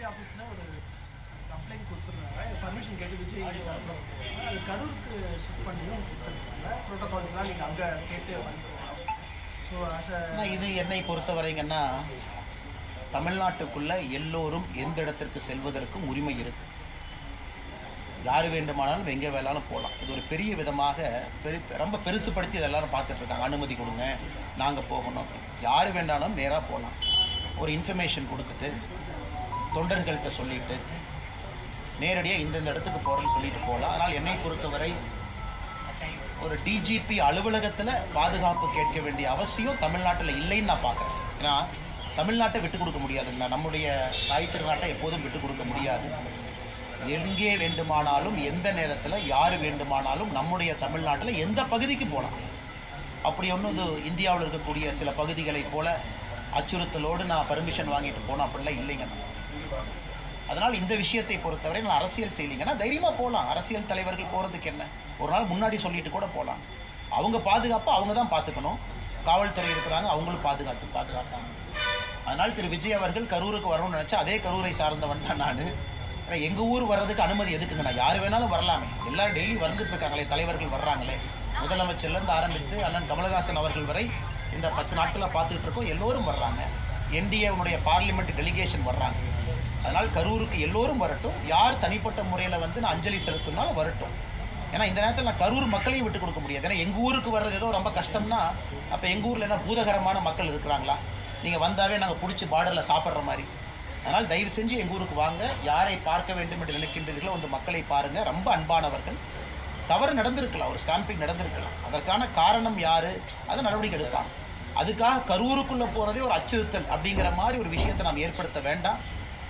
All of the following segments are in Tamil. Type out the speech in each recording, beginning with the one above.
ஆஃபீஸில் ஒரு கம்ப்ளைண்ட் கொடுத்துருந்தாங்க. பர்மிஷன் கேட்டு விஜய் அது கரூருக்கு ஷிஃப்ட் பண்ணியும் கொடுத்துருக்காங்க. ப்ரோட்டோகால்ஸ்லாம் நீங்கள் அங்கே கேட்டு பண்ணிக்கலாம். ஸோ இது என்னை பொறுத்தவரைங்கன்னா தமிழ்நாட்டுக்குள்ளே எல்லோரும் எந்த இடத்திற்கு செல்வதற்கும் உரிமை இருக்குது. யார் வேண்டுமானாலும் எங்கே வேணாலும் போகலாம். இது ஒரு பெரிய விதமாக ரொம்ப பெருசுப்படுத்தி இதெல்லாரும் பார்த்துட்ருக்காங்க. அனுமதி கொடுங்க, நாங்கள் போகணும் அப்படின்னு. யார் வேண்டாலும் நேராக போகலாம். ஒரு இன்ஃபர்மேஷன் கொடுத்துட்டு தொண்டர்கள்ட்ட சொல்லிவிட்டு நேரடியாக இந்தந்த இடத்துக்கு போகிறேன்னு சொல்லிட்டு போகலாம். அதனால் என்னை பொறுத்தவரை ஒரு டிஜிபி அலுவலகத்தில் பாதுகாப்பு கேட்க வேண்டிய அவசியம் தமிழ்நாட்டில் இல்லைன்னு நான் பார்க்குறேன். ஏன்னா தமிழ்நாட்டை விட்டு கொடுக்க முடியாதுங்களா, நம்முடைய தாய் திருநாட்டை எப்போதும் விட்டு கொடுக்க முடியாது. எங்கே வேண்டுமானாலும் எந்த நேரத்தில் யார் வேண்டுமானாலும் நம்முடைய தமிழ்நாட்டில் எந்த பகுதிக்கு போகலாம். அப்படி ஒன்றும் இது இந்தியாவில் இருக்கக்கூடிய சில பகுதிகளைப் போல் அச்சுறுத்தலோடு நான் பர்மிஷன் வாங்கிட்டு போனோம் அப்படிலாம் இல்லைங்கண்ணா. அதனால் இந்த விஷயத்தை பொறுத்தவரை நான் அரசியல் செய்யலைங்கன்னா தைரியமாக போகலாம். அரசியல் தலைவர்கள் போகிறதுக்கு என்ன, ஒரு நாள் முன்னாடி சொல்லிட்டு கூட போகலாம். அவங்க பாதுகாப்பாக அவங்க தான் பார்த்துக்கணும். காவல்துறை இருக்கிறாங்க, அவங்களும் பாதுகாப்பாங்க. அதனால் திரு விஜய் அவர்கள் கரூருக்கு வரணும்னு நினச்சா அதே கரூரை சார்ந்தவன் தான் நான். ஏன்னா எங்கள் ஊர் வர்றதுக்கு அனுமதி எதுக்குங்கண்ணா? யார் வேணாலும் வரலாமே. எல்லோரும் டெய்லி வந்துட்டு இருக்காங்களே, தலைவர்கள் வர்றாங்களே. முதலமைச்சர்லேருந்து ஆரம்பித்து அண்ணன் கமலஹாசன் அவர்கள் வரை இந்த 10 நாட்களாக பார்த்துக்கிட்டு இருக்கோம். எல்லோரும் வர்றாங்க. என்டிஏனுடைய பார்லிமெண்ட் டெலிகேஷன் வர்றாங்க. அதனால் கரூருக்கு எல்லோரும் வரட்டும். யார் தனிப்பட்ட முறையில் வந்து நான் அஞ்சலி செலுத்தினாலும் வரட்டும். ஏன்னா இந்த நேரத்தில் நான் கரூர் மக்களையும் விட்டு கொடுக்க முடியாது. ஏன்னா எங்கள் ஊருக்கு வர்றது ஏதோ ரொம்ப கஷ்டம்னா அப்போ எங்கள் ஊரில் என்ன பூதகரமான மக்கள் இருக்கிறாங்களா? நீங்கள் வந்தாவே நாங்கள் பிடிச்சி பார்டரில் சாப்பிட்ற மாதிரி. அதனால் தயவு செஞ்சு எங்கள் ஊருக்கு வாங்க. யாரை பார்க்க வேண்டும் என்று நினைக்கின்றீர்களோ அந்த மக்களை பாருங்கள். ரொம்ப அன்பானவர்கள். தவறு நடந்திருக்கலாம், ஒரு ஸ்டாம்பிங் நடந்திருக்கலாம். அதற்கான காரணம் யார், அதை நடவடிக்கை எடுப்பாங்க. அதுக்காக கரூருக்குள்ளே போகிறதே ஒரு அச்சுறுத்தல் அப்படிங்கிற மாதிரி ஒரு விஷயத்தை நாம் ஏற்படுத்த வேண்டாம்.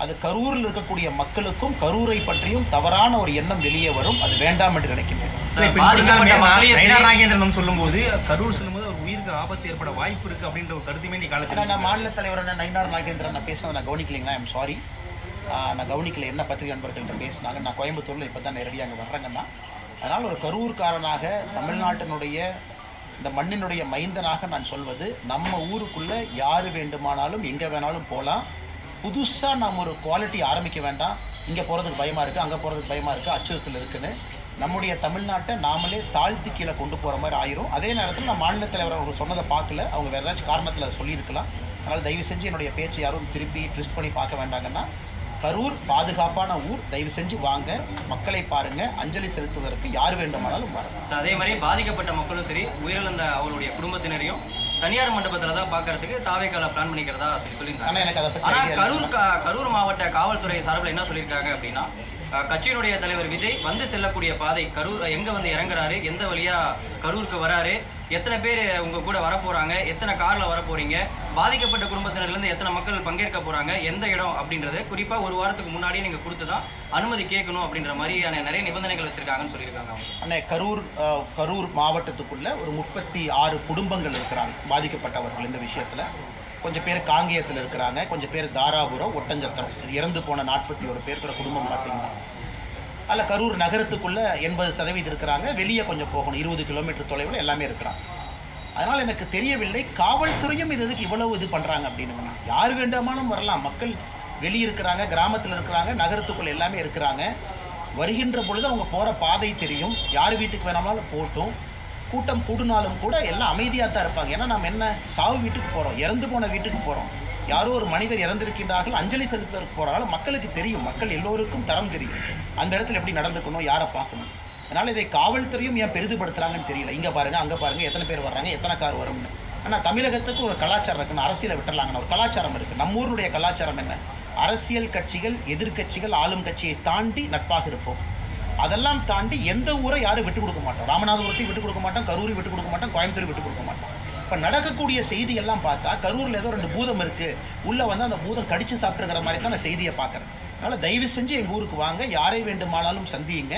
அது கரூரில் இருக்கக்கூடிய மக்களுக்கும் கரூரை பற்றியும் தவறான ஒரு எண்ணம் வெளியே வரும். அது வேண்டாம் என்று நினைக்கின்றேன். சொல்லும்போது கரூர் சொல்லும்போது ஒரு உயிருக்கு ஆபத்து ஏற்பட வாய்ப்பு இருக்கு அப்படின்ற ஒரு கருத்துமே நீ காலத்தில் நான் மாநில தலைவரான நயினார் நாகேந்திரன் நான் பேசினதை நான் கவனிக்கலைங்களா? ஐம் சாரி, நான் கவனிக்கல. என்ன பத்திரிகை நண்பர்கள்ட்ட பேசினாங்க. நான் கோயம்புத்தூரில் இப்போ தான் நேரடியாக அங்கே வர்றேங்கன்னா. அதனால் ஒரு கரூர்காரனாக தமிழ்நாட்டினுடைய இந்த மண்ணினுடைய மைந்தனாக நான் சொல்வது, நம்ம ஊருக்குள்ளே யார் வேண்டுமானாலும் எங்கே வேணாலும் போகலாம். புதுசாக நம்ம ஒரு குவாலிட்டி ஆரம்பிக்க வேண்டாம். இங்கே போகிறதுக்கு பயமாக இருக்குது, அங்கே போகிறதுக்கு பயமாக இருக்குது, அச்சுறுத்தல் இருக்குன்னு நம்முடைய தமிழ்நாட்டை நாமளே தாழ்த்தி கீழே கொண்டு போகிற மாதிரி ஆயிரும். அதே நேரத்தில் நான் மாநில தலைவர் அவங்க சொன்னதை பார்க்கல, அவங்க வேறு ஏதாச்சும் காரணத்தில் அதை சொல்லியிருக்கலாம். அதனால் தயவு செஞ்சு என்னுடைய பேச்சை யாரும் திருப்பி ட்விஸ்ட் பண்ணி பார்க்க வேண்டாங்கன்னா, கரூர் பாதுகாப்பான ஊர். தயவு செஞ்சு வாங்க, மக்களை பாருங்கள். அஞ்சலி செலுத்துவதற்கு யார் வேண்டுமானாலும் வாங்க. அதே மாதிரி பாதிக்கப்பட்ட மக்களும் சரி, உயிரிழந்த அவங்களுடைய குடும்பத்தினரையும் தனியார் மண்டபத்தில் தான் பார்க்கறதுக்கு தாவேக்கால பிளான் பண்ணிக்கிறதா சொல்லியிருக்காங்க. எனக்கு அதை பற்றி கரூர் மாவட்ட காவல்துறை சார்பில் என்ன சொல்லியிருக்காங்க அப்படின்னா, கட்சியினுடைய தலைவர் விஜய் வந்து செல்லக்கூடிய பாதை கரூர் எங்கே வந்து இறங்குறாரு, எந்த வழியாக கரூருக்கு வராரு, எத்தனை பேர் உங்கள் கூட வரப்போகிறாங்க, எத்தனை காரில் வரப்போகிறீங்க, பாதிக்கப்பட்ட குடும்பத்தினர்லேருந்து எத்தனை மக்கள் பங்கேற்க போகிறாங்க, எந்த இடம் அப்படின்றது குறிப்பாக ஒரு வாரத்துக்கு முன்னாடியே நீங்கள் கொடுத்து தான் அனுமதி கேட்கணும் அப்படின்ற மாதிரியான நிறைய நிபந்தனைகள் வச்சுருக்காங்கன்னு சொல்லியிருக்காங்க. அண்ணே, கரூர் மாவட்டத்துக்குள்ளே ஒரு 36 குடும்பங்கள் இருக்கிறாங்க பாதிக்கப்பட்டவர்கள். இந்த விஷயத்தில் கொஞ்சம் பேர் காங்கேயத்தில் இருக்கிறாங்க, கொஞ்சம் பேர் தாராபுரம், ஒட்டஞ்சத்திரம். இது இறந்து போன 41 பேர் குடும்பம் பார்த்தீங்கன்னா. அதில் கரூர் நகரத்துக்குள்ளே 80% இருக்கிறாங்க. வெளியே கொஞ்சம் போகணும், 20 கிலோமீட்டர் தொலைவில் எல்லாமே இருக்கிறாங்க. அதனால் எனக்கு தெரியவில்லை காவல்துறையும் இதுக்கு இவ்வளவு இது பண்ணுறாங்க அப்படின்னுங்கண்ணா. யார் வேண்டாமாலும் வரலாம். மக்கள் வெளியே இருக்கிறாங்க, கிராமத்தில் இருக்கிறாங்க, நகரத்துக்குள்ளே எல்லாமே இருக்கிறாங்க. வருகின்ற பொழுது அவங்க போகிற பாதை தெரியும். யார் வீட்டுக்கு வேணாலும் போட்டும். கூட்டம் கூடுனாலும் கூட எல்லாம் அமைதியாக தான் இருப்பாங்க. ஏன்னா நம்ம என்ன சாவு வீட்டுக்கு போகிறோம், இறந்து போன வீட்டுக்கு போகிறோம். யாரோ ஒரு மனிதர் இறந்திருக்கின்றார்கள், அஞ்சலி செலுத்துவதற்கு போகிறாங்க. மக்களுக்கு தெரியும், மக்கள் எல்லோருக்கும் தரம் தெரியும். அந்த இடத்துல எப்படி நடந்துக்கணும், யாரை பார்க்கணும். அதனால் இதை காவல்துறையும் ஏன் பெரிதுபடுத்துகிறாங்கன்னு தெரியல. இங்கே பாருங்கள், அங்கே பாருங்கள், எத்தனை பேர் வர்றாங்க, எத்தனை கார் வரும்னு. ஆனால் தமிழகத்துக்கு ஒரு கலாச்சாரம் இருக்குன்னு, அரசியலை விட்டுறலாங்கன்னு ஒரு கலாச்சாரம் இருக்குது. நம்ம ஊருடைய கலாச்சாரம் என்ன? அரசியல் கட்சிகள், எதிர்கட்சிகள், ஆளும் கட்சியை தாண்டி நட்பாக இருப்போம். அதெல்லாம் தாண்டி எந்த ஊரை யாரும் விட்டு கொடுக்க மாட்டோம். ராமநாதபுரத்தையும் விட்டு கொடுக்க மாட்டோம், கரூரை விட்டு கொடுக்க மாட்டோம், கோயம்புத்தூர் விட்டு கொடுக்க மாட்டோம். இப்போ நடக்கக்கூடிய செய்தியெல்லாம் பார்த்தா கரூரில் ஏதோ 2 பூதம் இருக்குது, உள்ளே வந்து அந்த பூதம் கடித்து சாப்பிட்டுங்கிற மாதிரி தான் நான் செய்தியை பார்க்குறேன். அதனால் தயவு செஞ்சு எங்கள் ஊருக்கு வாங்க, யாரை வேண்டுமானாலும் சந்தியுங்க.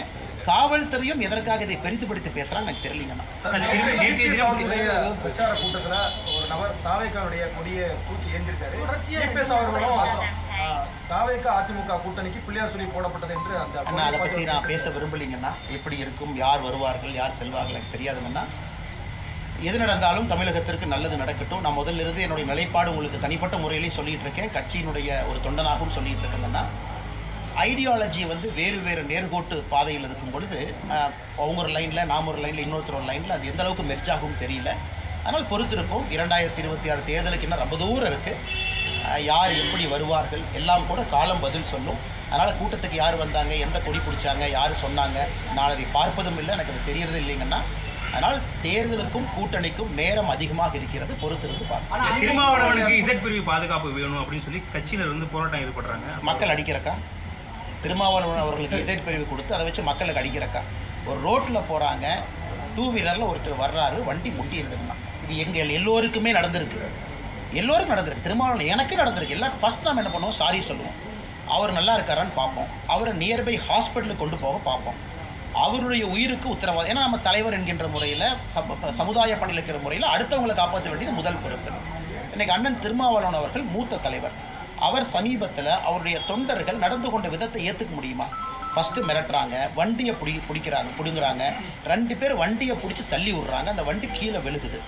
காவல்துறையும் எதற்காக இதை பெரிதுபடுத்தி பேசுகிறாங்க எனக்கு தெரியலங்கண்ணா. பிரச்சார கூட்டத்தில் ஒரு நபர் தாவேக்காவுடைய கொடியை தூக்கி ஏந்திருக்காரு. தாவேக்கா அதிமுக கூட்டணிக்கு பிள்ளையார் சொல்லி போடப்பட்டது என்று அந்த அதை பற்றி நான் பேச விரும்பலைங்கண்ணா. எப்படி இருக்கும், யார் வருவார்கள், யார் செல்வார்கள் எனக்கு தெரியாதுங்கண்ணா. எது நடந்தாலும் தமிழகத்திற்கு நல்லது நடக்கட்டும். நான் முதல்ல இருந்து என்னுடைய நிலைப்பாடு உங்களுக்கு தனிப்பட்ட முறையிலையும் சொல்லிகிட்டு இருக்கேன், கட்சியினுடைய ஒரு தொண்டனாகவும் சொல்லிகிட்டு இருக்கேங்கண்ணா. ஐடியாலஜி வந்து வேறு வேறு நேர்கோட்டு பாதையில் இருக்கும் பொழுது அவங்க ஒரு லைனில் நாம் ஒரு லைனில் இன்னொருத்தர் ஒரு லைனில் அது எந்த அளவுக்கு மெர்ஜ் ஆகும் தெரியல. அதனால் பொறுத்திருக்கும். 2026 தேர்தலுக்கு இன்னும் ரொம்ப தூரம் இருக்குது. யார் எப்படி வருவார்கள் எல்லாம் கூட காலம் பதில் சொல்லும். அதனால் கூட்டத்துக்கு யார் வந்தாங்க, எந்த கொடி பிடிச்சாங்க, யார் சொன்னாங்க, நான் அதை பார்ப்பதும் இல்லை, எனக்கு அது தெரியறது இல்லைங்கன்னா. அதனால் தேர்தலுக்கும் கூட்டணிக்கும் நேரம் அதிகமாக இருக்கிறது, பொறுத்திருந்து பார்க்கலாம். திருமாவளவனுக்கு இசட் பிரிவு பாதுகாப்பு வேணும் அப்படின்னு சொல்லி கட்சியினர் வந்து போராட்டம் ஈடுபடுறாங்க. மக்கள் அடிக்கிறக்கா? திருமாவளவன் அவர்களுக்கு இசட் பிரிவு கொடுத்து அதை வச்சு மக்களுக்கு அடிக்கிறக்கா? ஒரு ரோட்டில் போகிறாங்க, 2 வீலரில் ஒருத்தர் வர்றாரு, வண்டி முட்டி இருந்துருந்தா. இது எங்கள் எல்லோருக்குமே நடந்திருக்கு, எல்லோருக்கும் நடந்திருக்கு. திருமாவளவன் எனக்கு நடந்திருக்கு. எல்லோரும் ஃபஸ்ட் நாம் என்ன பண்ணுவோம், சாரி சொல்லுவோம். அவர் நல்லா இருக்காரான்னு பார்ப்போம். அவரை நியர்பை ஹாஸ்பிட்டலுக்கு கொண்டு போக பார்ப்போம். அவருடைய உயிருக்கு உத்தரவாதம். ஏன்னா நம்ம தலைவர் என்கின்ற முறையில், சமுதாய பணியில் இருக்கிற முறையில் அடுத்தவங்களை காப்பாற்ற வேண்டியது முதல் பொறுப்பு. இன்றைக்கி அண்ணன் திருமாவளவன் அவர்கள் மூத்த தலைவர். அவர் சமீபத்தில் அவருடைய தொண்டர்கள் நடந்து கொண்ட விதத்தை ஏற்றுக்க முடியுமா? ஃபஸ்ட்டு மிரட்டுறாங்க, வண்டியை பிடுங்குறாங்க, 2 பேர் வண்டியை பிடிச்சி தள்ளி விட்றாங்க, அந்த வண்டி கீழே விழுகுது.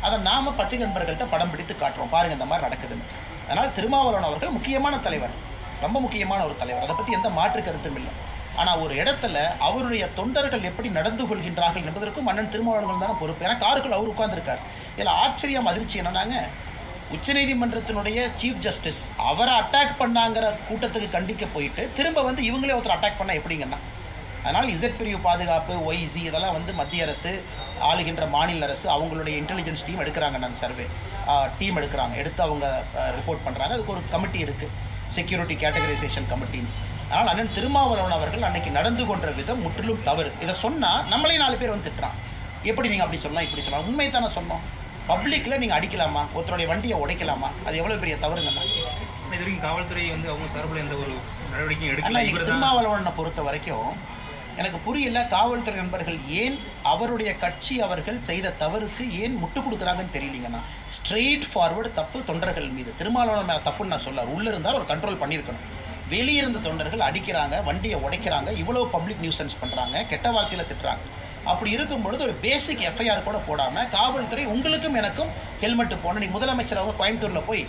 அதை நாம் பத்திரிகை நண்பர்கள்ட்ட படம் பிடித்து காட்டுறோம், பாருங்கள் இந்த மாதிரி நடக்குதுன்னு. அதனால் திருமாவளவன் அவர்கள் முக்கியமான தலைவர், ரொம்ப முக்கியமான ஒரு தலைவர், அதை பற்றி எந்த மாற்று கருத்தும் இல்லை. ஆனால் ஒரு இடத்துல அவருடைய தொண்டர்கள் எப்படி நடந்து கொள்கின்றார்கள் என்பதற்கும் அண்ணன் திருமாவளவன் தானே பொறுப்பு. ஏன்னா காருக்குள் அவர் உட்கார்ந்துருக்கார். இதில் ஆச்சரியம் அதிர்ச்சி என்னன்னாங்க, உச்சநீதிமன்றத்தினுடைய சீஃப் ஜஸ்டிஸ் அவரை அட்டாக் பண்ணாங்கிற கூட்டத்துக்கு கண்டிக்க போயிட்டு திரும்ப வந்து இவங்களே ஒருத்தர் அட்டாக் பண்ணால் எப்படிங்கன்னா. அதனால் இசட் பிரிவு பாதுகாப்பு, ஒய்சி இதெல்லாம் வந்து மத்திய அரசு, ஆளுகின்ற மாநில அரசு அவங்களுடைய இன்டெலிஜென்ஸ் டீம் எடுக்கிறாங்க. நான் சர்வே டீம் எடுத்து அவங்க ரிப்போர்ட் பண்ணுறாங்க. அதுக்கு ஒரு கமிட்டி இருக்குது, செக்யூரிட்டி கேட்டகரைசேஷன் கமிட்டின்னு. அதனால் அண்ணன் திருமாவளவன் அவர்கள் அன்னைக்கு நடந்து கொண்ட விதம் முற்றிலும் தவறு. இதை சொன்னால் நம்மளே 4 பேர் வந்து திட்டுறான், எப்படி நீங்கள் அப்படி சொல்லலாம் இப்படி சொல்லலாம். உண்மை தானே சொன்னோம். பப்ளிக்கில் நீங்கள் அடிக்கலாமா, ஒருத்தருடைய வண்டியை உடைக்கலாமா? அது எவ்வளோ பெரிய தவறுங்கண்ணா. இது வரைக்கும் காவல்துறை வந்து அவங்க சார்பில் எந்த ஒரு நடவடிக்கையும் எடுக்கல. இன்னைக்கு திருமாவளவனை பொறுத்த வரைக்கும் எனக்கு புரியல, காவல்துறை நண்பர்கள் ஏன் அவருடைய கட்சி அவர்கள் செய்த தவறுக்கு ஏன் முட்டு கொடுக்குறாங்கன்னு தெரியலீங்கண்ணா. ஸ்ட்ரெயிட் ஃபார்வர்டு தப்பு தொண்டர்கள் மீது. திருமாவளவன் மேலே தப்புன்னு நான் சொல்ல, உள்ளே இருந்தால் ஒரு கண்ட்ரோல் பண்ணியிருக்கணும். வெளியிருந்த தொண்டர்கள் அடிக்கிறாங்க, வண்டியை உடைக்கிறாங்க, இவ்வளோ பப்ளிக் நியூசன்ஸ் பண்ணுறாங்க, கெட்ட வார்த்தையில் திட்டுறாங்க. அப்படி இருக்கும்பொழுது ஒரு பேசிக் எஃப்ஐஆர் கூட போடாமல் காவல்துறை உங்களுக்கும் எனக்கும் ஹெல்மெட்டு போடணும். நீங்கள் முதலமைச்சர் அவங்க கோயம்புத்தூரில் போய்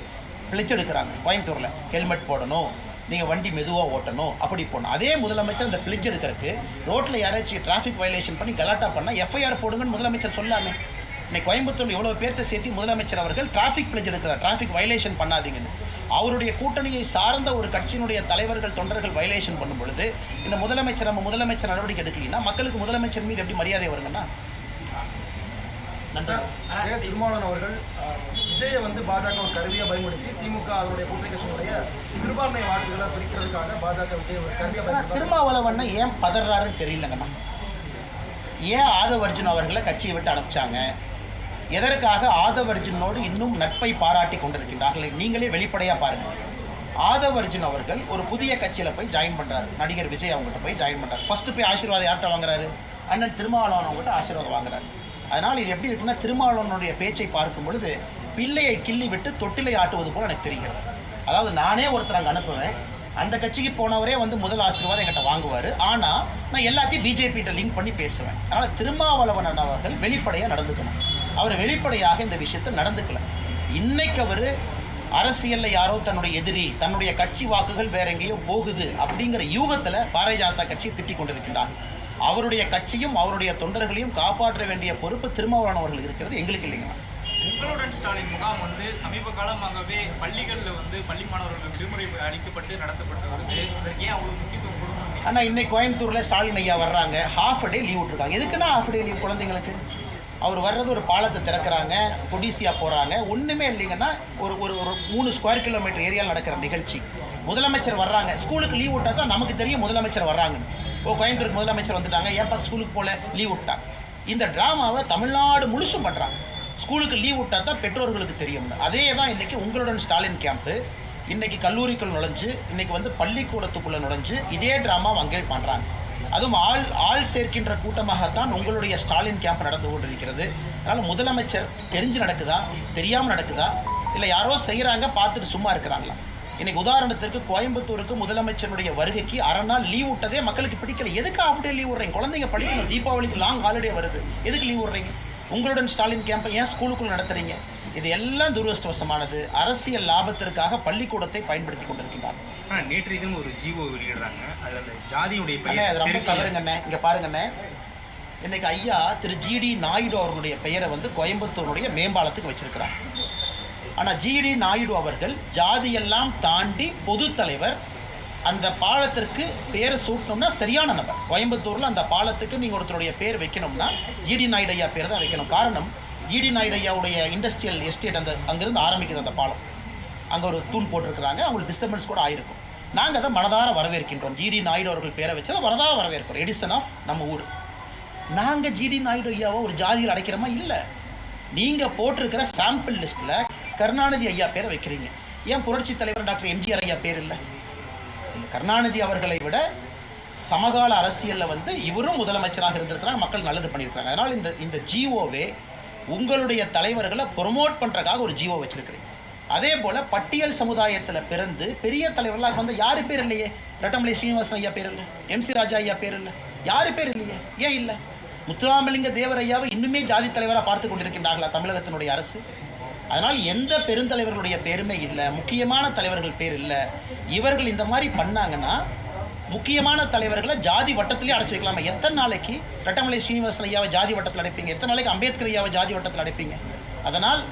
பிளெட்ஜ் எடுக்கிறாங்க, கோயம்புத்தூரில் ஹெல்மெட் போடணும், நீங்கள் வண்டி மெதுவாக ஓட்டணும், அப்படி போடணும். அதே முதலமைச்சர் அந்த பிளெட்ஜ் எடுக்கிறதுக்கு ரோட்டில் யாராச்சும் டிராஃபிக் வயலேஷன் பண்ணி கலாட்டா பண்ணால் எஃப்ஐஆர் போடுங்கன்னு முதலமைச்சர் சொல்லாமே. இன்னைக்கு கோயம்புத்தூர் எவ்வளோ பேர்த்தை சேர்த்து முதலமைச்சர் அவர்கள் டிராஃபிக் பிளெட்ஜ் எடுக்கிறார், டிராஃபிக் வயலேஷன் பண்ணாதீங்கன்னு. அவருடைய கூட்டணியை சார்ந்த ஒரு கட்சியினுடைய தலைவர்கள் தொண்டர்கள் வயலேஷன் பண்ணும் பொழுது இந்த நம்ம முதலமைச்சர் நடவடிக்கை எடுக்கலைன்னா மக்களுக்கு முதலமைச்சர் மீது எப்படி மரியாதை வருங்கன்னா. திருமாவளவன் அவர்கள் விஜயை வந்து பாஜக ஒரு கருவியாக பயன்படுத்தி திமுக அதனுடைய கூட்டணி கட்சியினுடைய சிறுபான்மை வாக்குகளை பிரிக்கிறதுக்காக பாஜக விஜய் ஒரு கருவியாக பயன்படுத்தி திருமாவளவன் ஏன் பதறாருன்னு தெரியலங்கண்ணா. ஏன் ஆதவர்ஜுன் அவர்களை கட்சியை விட்டு அனுப்பிச்சாங்க? எதற்காக ஆதவர்ஜுனோடு இன்னும் நட்பை பாராட்டி கொண்டிருக்கின்றார்கள்? நீங்களே வெளிப்படையாக பாருங்கள். ஆதவர்ஜுன் அவர்கள் ஒரு புதிய கட்சியில் போய் ஜாயின் பண்ணுறாரு, நடிகர் விஜய் அவங்ககிட்ட போய் ஜாயின் பண்ணுறாரு. ஃபஸ்ட்டு போய் ஆசீர்வாதம் யார்கிட்ட வாங்குறாரு? அண்ணன் திருமாவளவன் அவங்ககிட்ட ஆசீர்வாதம் வாங்குறாரு. அதனால் இது எப்படி இருக்குன்னா, திருமாவளவனுடைய பேச்சை பார்க்கும் பொழுது பிள்ளையை கிள்ளி விட்டு தொட்டிலை ஆட்டுவது போல் எனக்கு தெரிகிறது. அதாவது நானே ஒருத்தர் அங்கே அனுப்புவேன், அந்த கட்சிக்கு போனவரே வந்து முதல் ஆசீர்வாதம் என்கிட்ட வாங்குவார், ஆனால் நான் எல்லாத்தையும் பிஜேபிகிட்ட லிங்க் பண்ணி பேசுவேன். அதனால் திருமாவளவன் அவர்கள் வெளிப்படையாக நடந்துக்கணும். அவர் வெளிப்படையாக இந்த விஷயத்தை நடந்துக்கல. இன்னைக்கு அவர் அரசியலில் யாரோ தன்னுடைய எதிரி, தன்னுடைய கட்சி வாக்குகள் வேற எங்கேயோ போகுது அப்படிங்கிற யூகத்தில் பாரதிய ஜனதா கட்சியை திட்டிக் கொண்டிருக்கின்றார். அவருடைய கட்சியும் அவருடைய தொண்டர்களையும் காப்பாற்ற வேண்டிய பொறுப்பு திருமாவளவன் அவர்கள் இருக்கிறது, எங்களுக்கு இல்லைங்களா. உங்களுடன் ஸ்டாலின் முகாம் வந்து சமீப காலமாகவே பள்ளிகளில் வந்து பள்ளி மாணவர்களுக்கு விடுமுறை அளிக்கப்பட்டு நடத்தப்பட்டு வருது. அதற்கு ஏன் அவ்வளோ முக்கியத்துவம் கொடுக்கணும்? ஆனால் இன்னைக்கு கோயம்புத்தூரில் ஸ்டாலின் ஐயா வர்றாங்க, ஹாஃப் டே லீவ் விட்டுருக்காங்க. எதுக்குன்னா ஹாஃப் டே லீவ் குழந்தைங்களுக்கு? அவர் வர்றது ஒரு பாலத்தை திறக்கிறாங்க, கொடிசியாக போகிறாங்க, ஒன்றுமே இல்லைங்கன்னா ஒரு ஒரு ஒரு 3 ஸ்கொயர் கிலோமீட்டர் ஏரியாவில் நடக்கிற நிகழ்ச்சி. முதலமைச்சர் வர்றாங்க, ஸ்கூலுக்கு லீவ் விட்டால் தான் நமக்கு தெரியும் முதலமைச்சர் வர்றாங்கன்னு. கோயம்புத்தூருக்கு முதலமைச்சர் வந்துட்டாங்க, ஏன்ப்பா ஸ்கூலுக்கு போல லீவ் விட்டாங்க. இந்த ட்ராமாவை தமிழ்நாடு முழுசும் பண்ணுறாங்க. ஸ்கூலுக்கு லீவ் விட்டால் தான் பெற்றோர்களுக்கு தெரியும்னு. அதே தான் இன்றைக்கி உங்களுடன் ஸ்டாலின் கேம்ப்பு. இன்றைக்கி கல்லூரிக்குள் நுழைஞ்சு, இன்றைக்கி வந்து பள்ளிக்கூடத்துக்குள்ளே நுழைஞ்சு இதே ட்ராமா அங்கே பண்ணுறாங்க. அதுவும் ஆள் சேர்க்கின்ற கூட்டமாகத்தான் உங்களுடைய ஸ்டாலின் கேம்ப் நடந்து கொண்டிருக்கிறது. அதனால் முதலமைச்சர் தெரிஞ்சு நடக்குதா, தெரியாமல் நடக்குதா, இல்லை யாரோ செய்கிறாங்க பார்த்துட்டு சும்மா இருக்கிறாங்களா? இன்றைக்கி உதாரணத்திற்கு கோயம்புத்தூருக்கு முதலமைச்சருடைய வருகைக்கு அரை நாள் லீவ் விட்டதே மக்களுக்கு பிடிக்கல. எதுக்கு அப்படியே லீவ் விட்றீங்க? குழந்தைங்க படிக்கணும், தீபாவளிக்கு லாங் ஹாலிடே வருது, எதுக்கு லீவ் விட்றீங்க? உங்களுடன் ஸ்டாலின் கேம்பை ஏன் ஸ்கூலுக்குள்ளே நடத்துகிறீங்க? இது எல்லாம் துரதிருஷ்டவசமானது. அரசியல் லாபத்திற்காக பள்ளிக்கூடத்தை பயன்படுத்தி கொண்டிருக்கிறார்கள். ஆனால் நேற்று இதுன்னு ஒரு ஜிஓ வெளியிடுறாங்க. அதில் ஜாதியுடைய அண்ணே, அது ரொம்ப பெயர் தவறுங்கண்ணே. இங்கே பாருங்கண்ணே, இன்னைக்கு ஐயா திரு ஜிடி நாயுடு அவர்களுடைய பெயரை வந்து கோயம்புத்தூருடைய மேம்பாலத்துக்கு வச்சிருக்கிறார். ஆனால் ஜிடி நாயுடு அவர்கள் ஜாதியெல்லாம் தாண்டி பொது தலைவர். அந்த பாலத்திற்கு பேரை சூட்டணும்னா சரியான நபர். கோயம்புத்தூரில் அந்த பாலத்துக்கு நீங்கள் ஒருத்தருடைய பேர் வைக்கணும்னா ஜிடி நாயுடு ஐயா பேர் தான் வைக்கணும். காரணம், ஜிடி நாயுடு ஐயாவுடைய இண்டஸ்ட்ரியல் எஸ்டேட் அங்கேருந்து ஆரம்பிக்குது அந்த பாலம். அங்கே ஒரு தூண் போட்டிருக்கிறாங்க. அவங்களுக்கு டிஸ்டர்பன்ஸ் கூட ஆயிருக்கும். நாங்கள் அதை மனதார வரவேற்கின்றோம். ஜிடி நாயுடு அவர்கள் பேரை வச்சு அதை மனதார வரவேற்கிறோம். எடிசன் ஆஃப் நம்ம ஊர். நாங்கள் ஜிடி நாயுடு ஐயாவை ஒரு ஜாதியில் அடைக்கிறோமா? இல்லை. நீங்கள் போட்டிருக்கிற சாம்பிள் லிஸ்ட்டில் கருணாநிதி ஐயா பேரை வைக்கிறீங்க. ஏன் புரட்சி தலைவர் டாக்டர் எம்ஜிஆர் ஐயா பேர் இல்லை? கருணாநிதி அவர்களை விட சமகால அரசியலில் வந்து இவரும் முதலமைச்சராக இருந்திருக்கிறாங்க. மக்கள் நல்லது பண்ணியிருக்காங்க. அதனால் இந்த ஜிஓவே உங்களுடைய தலைவர்களை ப்ரொமோட் பண்ணுறதுக்காக ஒரு ஜிஓ வச்சிருக்கிறீங்க. அதே போல் பட்டியல் சமுதாயத்தில் பிறந்து பெரிய தலைவர்களாக வந்து யார் பேர் இல்லையே? ரெட்டமலை ஸ்ரீனிவாசன் ஐயா பேர் இல்லை, எம்சி ராஜா ஐயா பேர் இல்லை, யார் பேர் இல்லையே? ஏன் இல்லை? முத்துராமலிங்க தேவர் ஐயாவை இன்னுமே ஜாதி தலைவராக பார்த்து கொண்டிருக்கின்றார்களா தமிழகத்தினுடைய அரசு? அதனால் எந்த பெருந்தலைவர்களுடைய பேருமே இல்லை, முக்கியமான தலைவர்கள் பேர் இல்லை. இவர்கள் இந்த மாதிரி பண்ணாங்கன்னா முக்கியமான தலைவர்களை ஜாதி வட்டத்திலே அடைச்சி வைக்கலாமா? எத்தனை நாளைக்கு ரெட்டமலை ஸ்ரீனிவாசன் ஐயாவை ஜாதி வட்டத்தில் அடைப்பீங்க? எத்தனை நாளைக்கு அம்பேத்கர் ஐயாவை ஜாதி வட்டத்தில் அடைப்பீங்க? அதனால்